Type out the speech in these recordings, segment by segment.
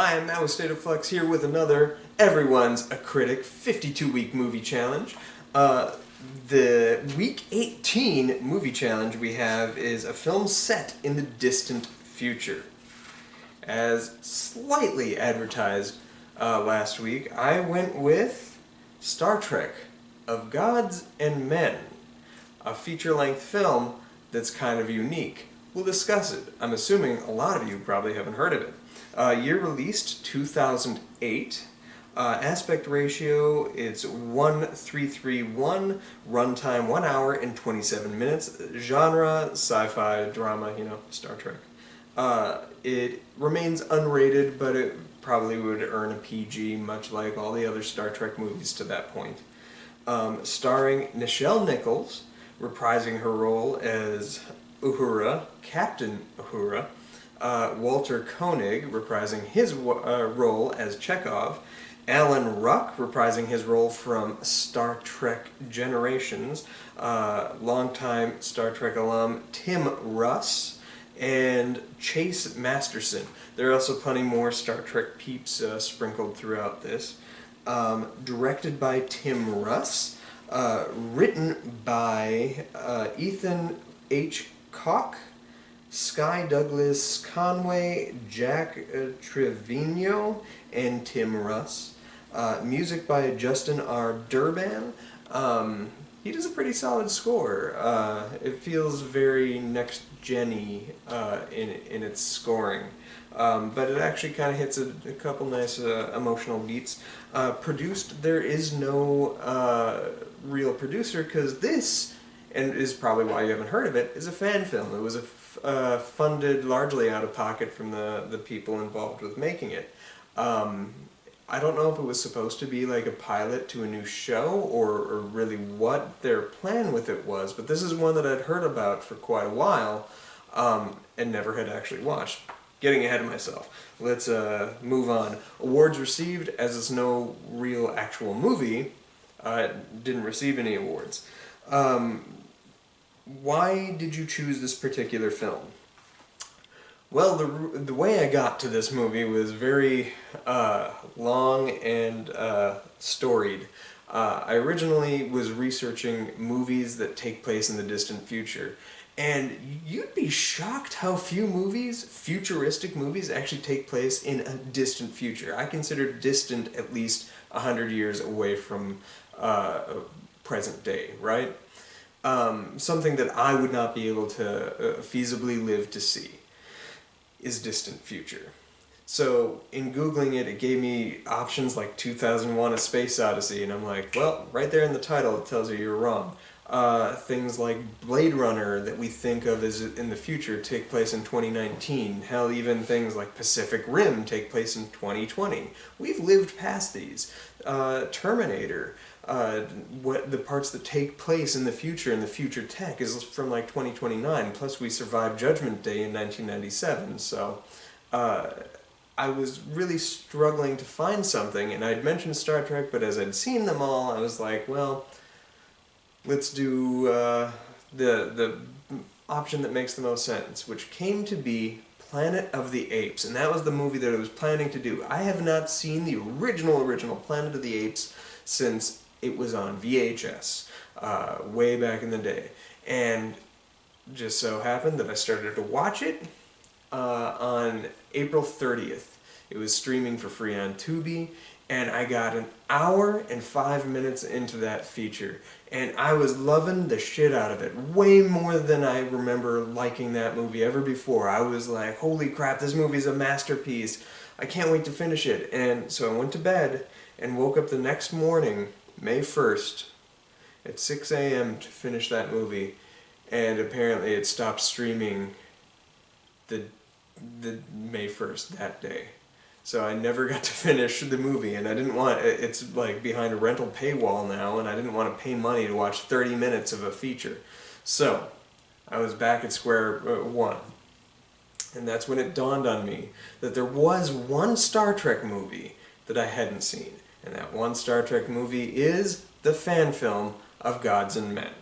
Hi, I'm Matt with State of Flux here with another Everyone's a Critic 52-week movie challenge. The week 18 movie challenge we have is a film set in the distant future. As slightly advertised last week, I went with Star Trek of Gods and Men, a feature-length film that's kind of unique. We'll discuss it. I'm assuming a lot of you probably haven't heard of it. Year released 2008. Aspect ratio, it's 1:3:1. Runtime 1 hour and 27 minutes. Genre, sci-fi, drama, Star Trek. It remains unrated, but it probably would earn a PG, much like all the other Star Trek movies to that point. Starring Nichelle Nichols, reprising her role as Uhura, Captain Uhura. Walter Koenig, reprising his role as Chekhov. Alan Ruck, reprising his role from Star Trek Generations. Longtime Star Trek alum Tim Russ. And Chase Masterson. There are also plenty more Star Trek peeps sprinkled throughout this. Directed by Tim Russ. Written by Ethan H. Koch, Sky Douglas Conway, Jack Trevino, and Tim Russ. Music by Justin R. Durban. He does a pretty solid score. It feels very next-gen-y in its scoring. But it actually kind of hits a couple nice emotional beats. Produced, there is no real producer, because this, and is probably why you haven't heard of it, is a fan film. It was funded largely out of pocket from the people involved with making it. I don't know if it was supposed to be like a pilot to a new show, or really what their plan with it was, but this is one that I'd heard about for quite a while, and never had actually watched. Getting ahead of myself. Let's move on. Awards received, as it's no real actual movie, didn't receive any awards. Why did you choose this particular film? Well, the way I got to this movie was very long and storied. I originally was researching movies that take place in the distant future, and you'd be shocked how few movies, futuristic movies, actually take place in a distant future. I consider distant at least 100 years away from present day, right? Something that I would not be able to feasibly live to see is distant future. So in Googling it, it gave me options like 2001: A Space Odyssey, and I'm like, well, right there in the title it tells you you're wrong. Things like Blade Runner that we think of as in the future take place in 2019. Hell, even things like Pacific Rim take place in 2020. We've lived past these. Terminator, what the parts that take place in the future tech is from like 2029, plus we survived Judgment Day in 1997, so I was really struggling to find something, and I'd mentioned Star Trek, but as I'd seen them all, I was like, well, let's do the option that makes the most sense, which came to be Planet of the Apes, and that was the movie that I was planning to do. I have not seen the original Planet of the Apes since it was on VHS, way back in the day, and just so happened that I started to watch it on April 30th. It was streaming for free on Tubi, and I got an hour and 5 minutes into that feature, and I was loving the shit out of it, way more than I remember liking that movie ever before. I was like, holy crap, this movie's a masterpiece. I can't wait to finish it. And so I went to bed and woke up the next morning, May 1st, at 6 a.m. to finish that movie, and apparently it stopped streaming the May 1st that day. So I never got to finish the movie, and I didn't want, it's like behind a rental paywall now, and I didn't want to pay money to watch 30 minutes of a feature. So I was back at square one. And that's when it dawned on me that there was one Star Trek movie that I hadn't seen. And that one Star Trek movie is the fan film of Gods and Men.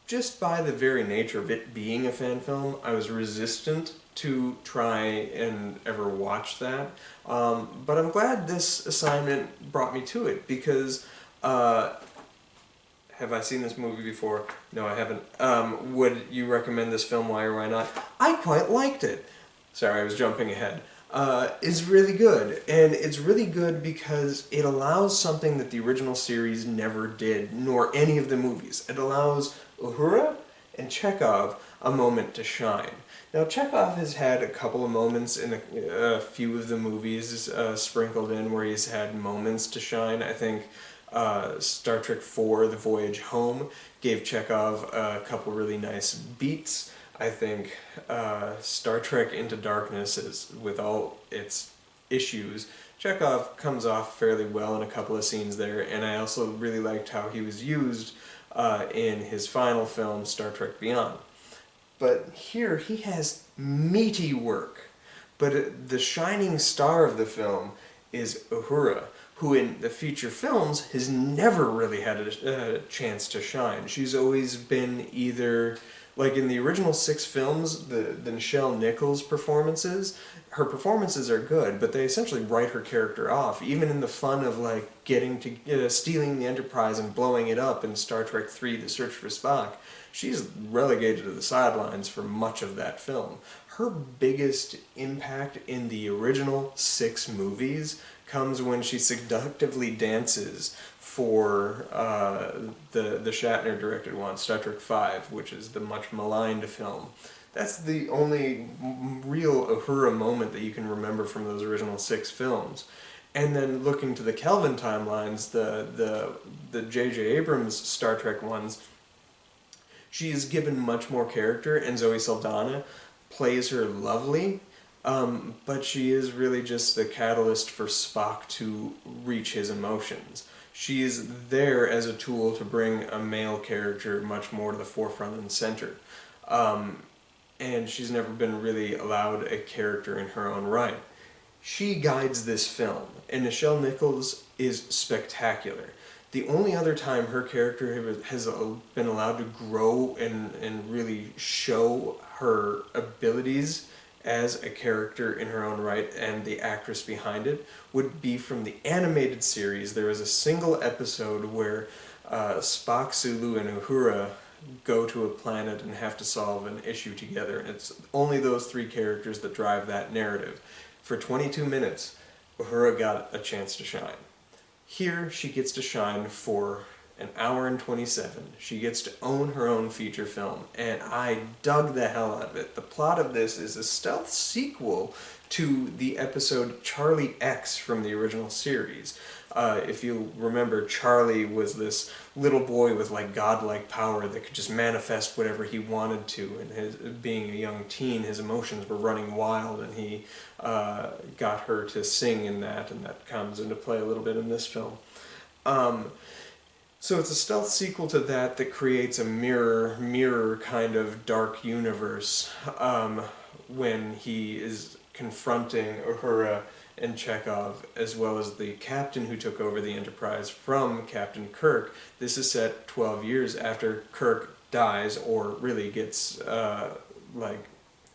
just by the very nature of it being a fan film, I was resistant to try and ever watch that. But I'm glad this assignment brought me to it because have I seen this movie before? No, I haven't. Would you recommend this film? Why or why not? I quite liked it. Sorry, I was jumping ahead. It's really good, and it's really good because it allows something that the original series never did, nor any of the movies. It allows Uhura and Chekhov a moment to shine. Now, Chekhov has had a couple of moments in a few of the movies sprinkled in where he's had moments to shine. I think Star Trek IV, The Voyage Home, gave Chekhov a couple really nice beats. I think Star Trek Into Darkness, is, with all its issues, Chekhov comes off fairly well in a couple of scenes there, and I also really liked how he was used in his final film, Star Trek Beyond. But here he has meaty work. But the shining star of the film is Uhura, who in the feature films has never really had a chance to shine. She's always been either, like in the original 6 films, the Nichelle Nichols performances, her performances are good, but they essentially write her character off. Even in the fun of like getting to stealing the Enterprise and blowing it up in Star Trek III: The Search for Spock, she's relegated to the sidelines for much of that film. Her biggest impact in the original 6 movies comes when she seductively dances for the Shatner directed one, Star Trek V, which is the much maligned film. That's the only real Uhura moment that you can remember from those original 6 films. And then looking to the Kelvin timelines, the J.J. Abrams Star Trek ones, she is given much more character, and Zoe Saldana plays her lovely, but she is really just the catalyst for Spock to reach his emotions. She is there as a tool to bring a male character much more to the forefront and center. And she's never been really allowed a character in her own right. She guides this film, and Nichelle Nichols is spectacular. The only other time her character has been allowed to grow and really show her abilities as a character in her own right and the actress behind it would be from the animated series. There was a single episode where Spock, Sulu, and Uhura go to a planet and have to solve an issue together, and it's only those 3 characters that drive that narrative. For 22 minutes, Uhura got a chance to shine. Here, she gets to shine for an hour and 27. She gets to own her own feature film, and I dug the hell out of it. The plot of this is a stealth sequel to the episode Charlie X from the original series. If you remember, Charlie was this little boy with like godlike power that could just manifest whatever he wanted to, and being a young teen, his emotions were running wild, and he got her to sing in that, and that comes into play a little bit in this film. So it's a stealth sequel to that that creates a mirror kind of dark universe when he is confronting Uhura and Chekhov, as well as the captain who took over the Enterprise from Captain Kirk. This is set 12 years after Kirk dies, or really gets,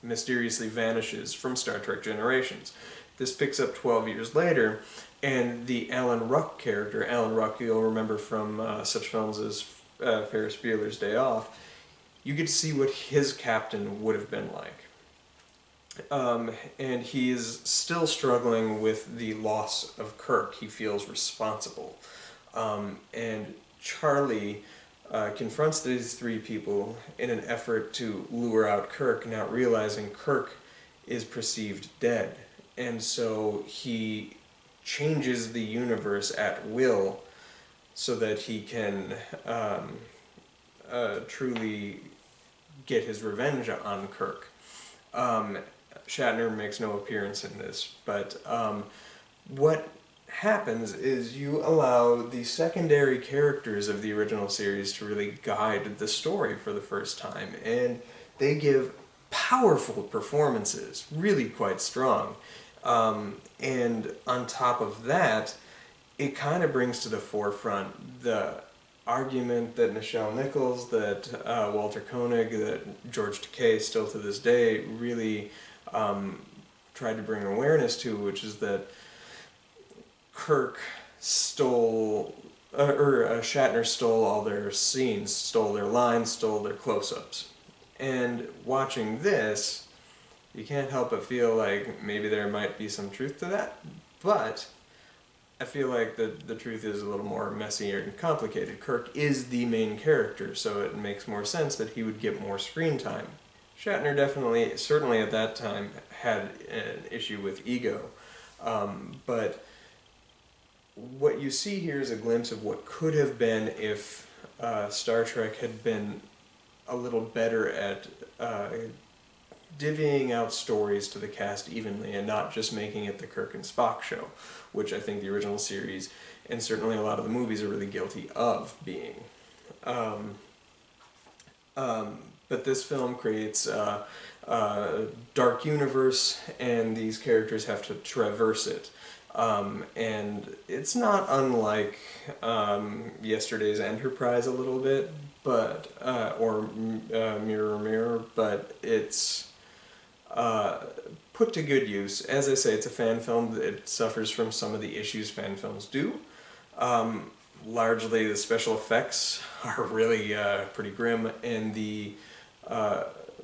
mysteriously vanishes from Star Trek Generations. This picks up 12 years later, and the Alan Ruck character, Alan Ruck you'll remember from such films as Ferris Bueller's Day Off, you get to see what his captain would have been like. And he is still struggling with the loss of Kirk. He feels responsible. And Charlie confronts these 3 people in an effort to lure out Kirk, not realizing Kirk is perceived dead. And so he changes the universe at will so that he can truly get his revenge on Kirk. Shatner makes no appearance in this, but what happens is you allow the secondary characters of the original series to really guide the story for the first time, and they give powerful performances, really quite strong. And on top of that, it kind of brings to the forefront the argument that Nichelle Nichols, that Walter Koenig, that George Takei still to this day really tried to bring awareness to, which is that Kirk stole, Shatner stole all their scenes, stole their lines, stole their close-ups. And watching this, you can't help but feel like maybe there might be some truth to that, but I feel like the truth is a little more messy and complicated. Kirk is the main character, so it makes more sense that he would get more screen time. Shatner definitely, certainly at that time, had an issue with ego, but what you see here is a glimpse of what could have been if Star Trek had been a little better at divvying out stories to the cast evenly and not just making it the Kirk and Spock show, which I think the original series and certainly a lot of the movies are really guilty of being. But this film creates a dark universe, and these characters have to traverse it. And it's not unlike yesterday's Enterprise a little bit, but or Mirror Mirror, but it's put to good use. As I say, it's a fan film. It suffers from some of the issues fan films do. Largely, the special effects are really pretty grim, and the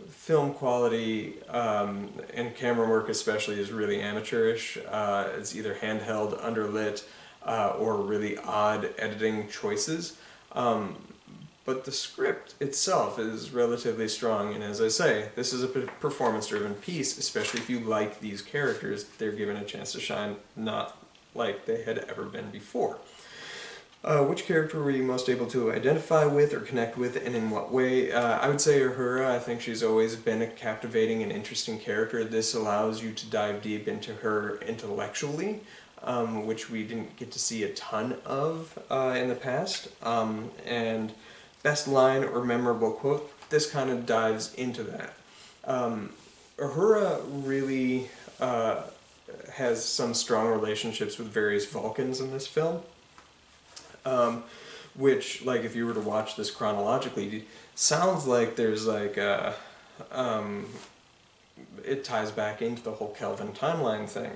film quality and camera work especially is really amateurish. It's either handheld, underlit, or really odd editing choices. But the script itself is relatively strong, and as I say, this is a performance-driven piece, especially if you like these characters. They're given a chance to shine, not like they had ever been before. Which character were you most able to identify with or connect with, and in what way? I would say Uhura. I think she's always been a captivating and interesting character. This allows you to dive deep into her intellectually, which we didn't get to see a ton of in the past. And best line or memorable quote, this kind of dives into that. Uhura really has some strong relationships with various Vulcans in this film. Which, like, if you were to watch this chronologically, sounds like there's like a, it ties back into the whole Kelvin timeline thing,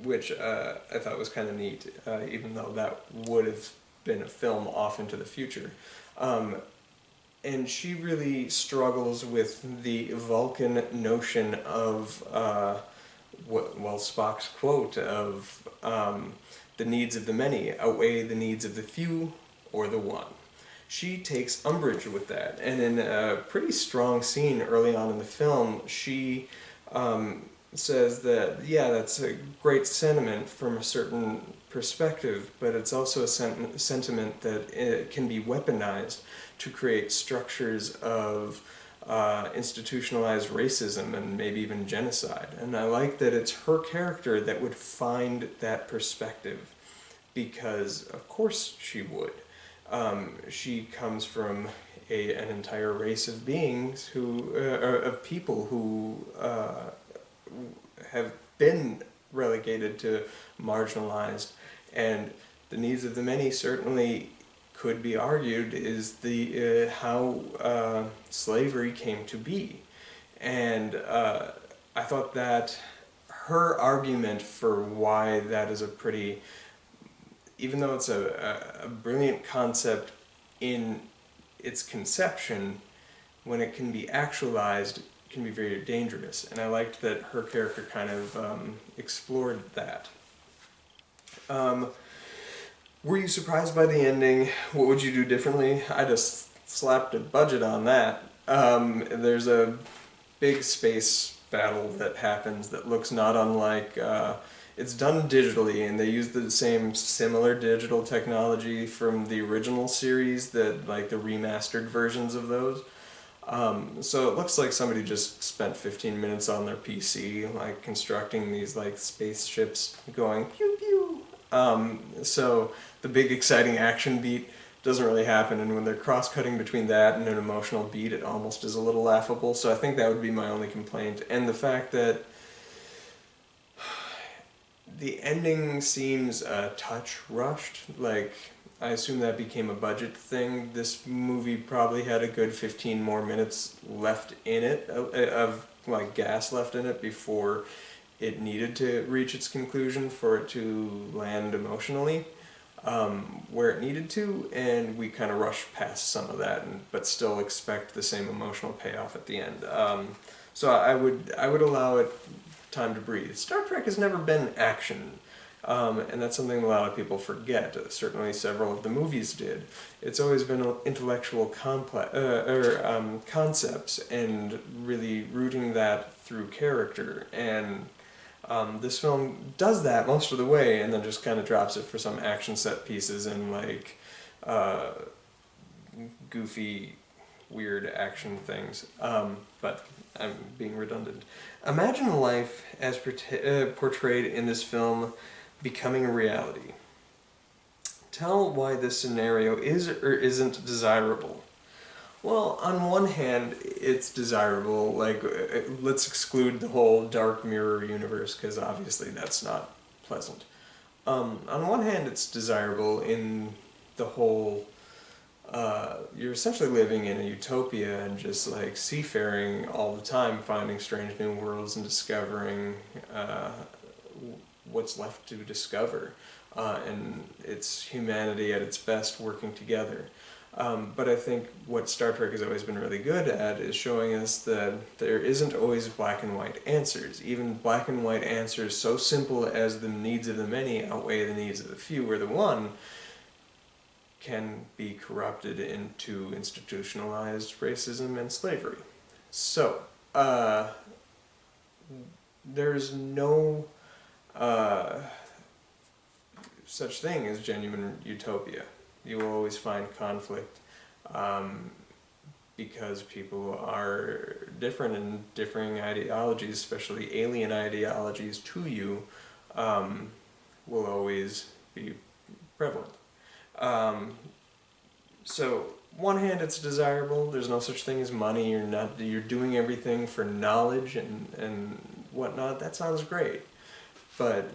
which I thought was kind of neat, even though that would have been a film off into the future. And she really struggles with the Vulcan notion of, Spock's quote of, the needs of the many outweigh the needs of the few or the one. She takes umbrage with that, and in a pretty strong scene early on in the film, she says that, yeah, that's a great sentiment from a certain perspective, but it's also a sentiment that it can be weaponized to create structures of institutionalized racism and maybe even genocide. And I like that it's her character that would find that perspective, because of course she would. She comes from an entire race of beings who, of people who have been relegated to marginalized, and the needs of the many certainly could be argued is the how slavery came to be. And I thought that her argument for why that is a pretty, even though it's a brilliant concept in its conception, when it can be actualized, it can be very dangerous. And I liked that her character kind of explored that. Were you surprised by the ending? What would you do differently? I just slapped a budget on that. There's a big space battle that happens that looks not unlike, it's done digitally, and they use the same similar digital technology from the original series, that like the remastered versions of those. So it looks like somebody just spent 15 minutes on their PC, like constructing these like spaceships going pew pew. So the big exciting action beat doesn't really happen, and when they're cross-cutting between that and an emotional beat, it almost is a little laughable. So I think that would be my only complaint. And the fact that the ending seems a touch rushed. Like, I assume that became a budget thing. This movie probably had a good 15 more minutes left in it, of like gas left in it before it needed to reach its conclusion for it to land emotionally where it needed to, and we kind of rushed past some of that, but still expect the same emotional payoff at the end. So I would allow it time to breathe. Star Trek has never been action. And that's something a lot of people forget. Certainly, several of the movies did. It's always been intellectual concepts and really rooting that through character. And this film does that most of the way, and then just kind of drops it for some action set pieces and like goofy, weird action things. But I'm being redundant. Imagine life as portrayed in this film becoming a reality. Tell why this scenario is or isn't desirable. Well, on one hand, it's desirable. Like, let's exclude the whole Dark Mirror universe, because obviously that's not pleasant. On one hand, it's desirable in the whole, you're essentially living in a utopia and just like seafaring all the time, finding strange new worlds and discovering what's left to discover. And it's humanity at its best working together. But I think what Star Trek has always been really good at is showing us that there isn't always black and white answers. Even black and white answers so simple as the needs of the many outweigh the needs of the few or the one can be corrupted into institutionalized racism and slavery. So, there's no such thing as genuine utopia. You will always find conflict because people are different and differing ideologies, especially alien ideologies to you, will always be prevalent. So, one hand, it's desirable. There's no such thing as money. You're doing everything for knowledge and whatnot. That sounds great, but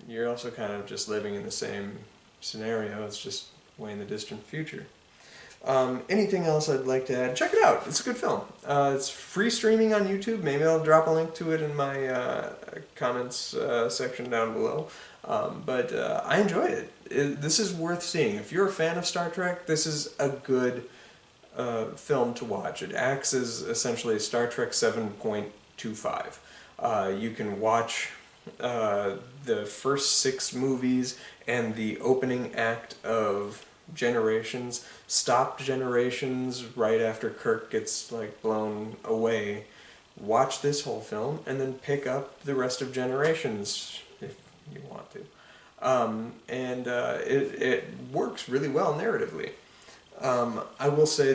you're also kind of just living in the same scenario. It's just way in the distant future. Anything else I'd like to add? Check it out. It's a good film. It's free streaming on YouTube. Maybe I'll drop a link to it in my comments section down below. But I enjoyed it. This is worth seeing. If you're a fan of Star Trek, this is a good film to watch. It acts as essentially Star Trek 7.25. You can watch the first 6 movies and the opening act of Generations, stop Generations right after Kirk gets like blown away. Watch this whole film and then pick up the rest of Generations if you want to. It works really well narratively. I will say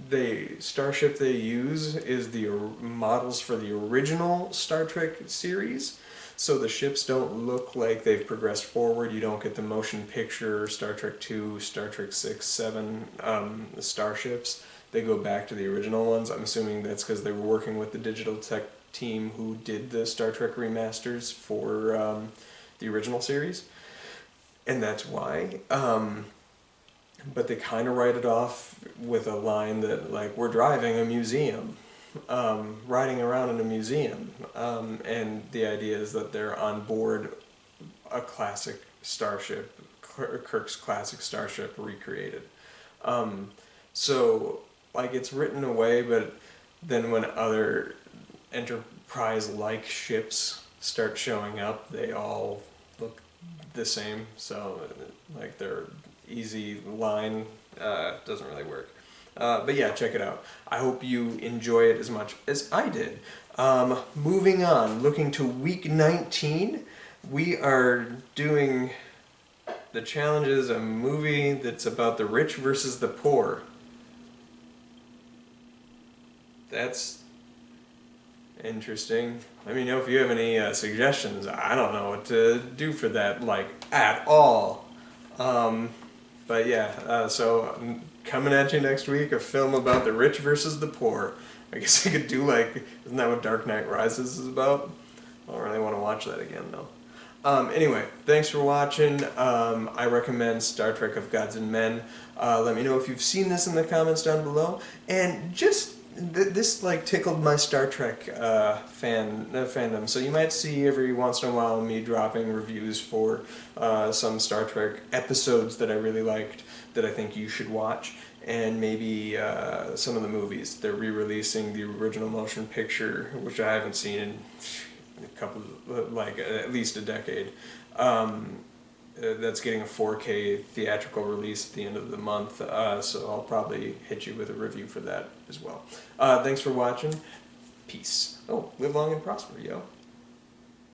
the starship they use is the models for the original Star Trek series. So the ships don't look like they've progressed forward. You don't get the motion picture Star Trek 2, Star Trek 6, 7 starships. They go back to the original ones. I'm assuming that's because they were working with the digital tech team who did the Star Trek remasters for the original series. And that's why. But they kind of write it off with a line that, like, we're driving a museum. Riding around in a museum, and the idea is that they're on board a classic starship, Kirk's classic starship recreated. So, like, it's written away, but then when other Enterprise-like ships start showing up, they all look the same, so, like, their easy line doesn't really work. But yeah, check it out. I hope you enjoy it as much as I did. Moving on, looking to week 19, we are doing The Challenges, a movie that's about the rich versus the poor. That's interesting. Let me know if you have any suggestions. I don't know what to do for that, like, at all. But yeah, so coming at you next week, a film about the rich versus the poor. I guess I could do, like, isn't that what Dark Knight Rises is about? I don't really want to watch that again, though. Anyway, thanks for watching. I recommend Star Trek of Gods and Men. Let me know if you've seen this in the comments down below. And just this like tickled my Star Trek fandom. So you might see every once in a while me dropping reviews for some Star Trek episodes that I really liked that I think you should watch. And maybe some of the movies. They're re-releasing the original motion picture, which I haven't seen in a couple, like at least a decade. That's getting a 4K theatrical release at the end of the month, so I'll probably hit you with a review for that as well. Thanks for watching. Peace. Oh, live long and prosper, yo.